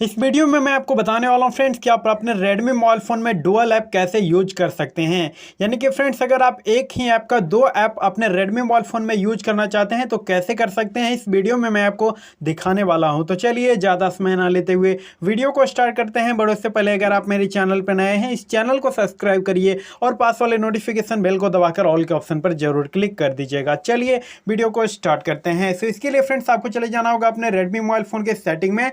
इस वीडियो में मैं आपको बताने वाला हूं फ्रेंड्स कि आप अपने Redmi मोबाइल फ़ोन में डुअल ऐप कैसे यूज कर सकते हैं। यानी कि फ्रेंड्स अगर आप एक ही ऐप का दो ऐप अपने Redmi मोबाइल फ़ोन में यूज करना चाहते हैं तो कैसे कर सकते हैं, इस वीडियो में मैं आपको दिखाने वाला हूं। तो चलिए ज़्यादा समय ना लेते हुए वीडियो को स्टार्ट करते हैं। बट उससे पहले अगर आप मेरे चैनल पर नए हैं, इस चैनल को सब्सक्राइब करिए और पास वाले नोटिफिकेशन बेल को दबाकर ऑल के ऑप्शन पर जरूर क्लिक कर दीजिएगा। चलिए वीडियो को स्टार्ट करते हैं। तो इसके लिए फ्रेंड्स आपको चले जाना होगा अपने Redmi मोबाइल फ़ोन के सेटिंग में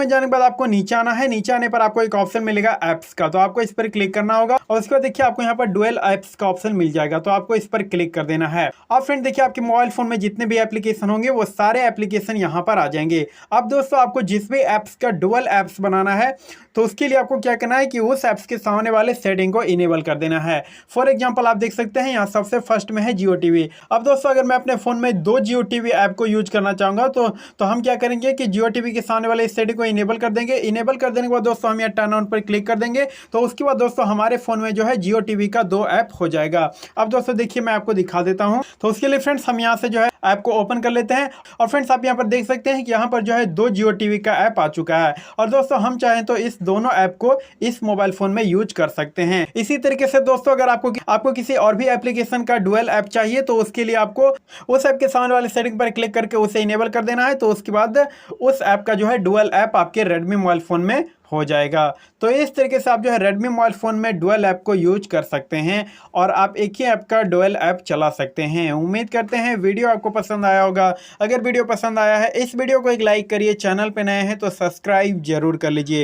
जाने के बाद आपको नीचे आना है। नीचे आने पर आपको एक ऑप्शन मिलेगा ऐप्स का, तो आपको इस पर क्लिक करना होगा और उसके बाद देखिए आपको यहाँ पर डुअल ऐप्स का ऑप्शन मिल जाएगा, तो आपको इस पर क्लिक कर देना है। अब फ्रेंड देखिए आपके मोबाइल फोन में जितने भी एप्लीकेशन होंगे वो सारे एप्लीकेशन यहाँ पर आ जाएंगे। अब दोस्तों आपको जिस भी ऐप्स का डुअल ऐप्स बनाना है तो उसके लिए आपको क्या करना है कि उस ऐप्स के सामने वाले सेटिंग को इनेबल कर देना है। फॉर एग्जांपल आप देख सकते हैं यहाँ सबसे फर्स्ट में है जियो टीवी। अब दोस्तों अगर मैं अपने फोन में दो जियो टीवी ऐप को यूज करना चाहूंगा तो हम क्या करेंगे कि जियो टीवी के सामने वाले इस सेटिंग को इनेबल कर देंगे। इनेबल कर देने के बाद दोस्तों हम यहाँ टर्न ऑन पर क्लिक कर देंगे, तो उसके बाद दोस्तों हमारे फोन में जो है जियो टीवी का दो ऐप हो जाएगा। अब दोस्तों देखिए मैं आपको दिखा देता हूँ। तो उसके लिए फ्रेंड्स हम यहाँ से जो है ऐप को ओपन कर लेते हैं और फ्रेंड्स आप यहाँ पर देख सकते हैं कि यहाँ पर जो है दो जियो टीवी का ऐप आ चुका है और दोस्तों हम चाहें तो इस दोनों ऐप को इस मोबाइल फोन में यूज कर सकते हैं। इसी तरीके से दोस्तों अगर आपको किसी और भी एप्लीकेशन का डुअल ऐप चाहिए तो उसके लिए आपको उस ऐप के सामने वाले सेटिंग पर क्लिक करके उसे इनेबल कर देना है, तो उसके बाद उस ऐप का जो है डुअल ऐप आपके Redmi मोबाइल फोन में हो जाएगा। तो इस तरीके से आप जो है Redmi मोबाइल फ़ोन में डुअल ऐप को यूज कर सकते हैं और आप एक ही ऐप का डुअल ऐप चला सकते हैं। उम्मीद करते हैं वीडियो आपको पसंद आया होगा। अगर वीडियो पसंद आया है इस वीडियो को एक लाइक करिए, चैनल पे नए हैं तो सब्सक्राइब जरूर कर लीजिए।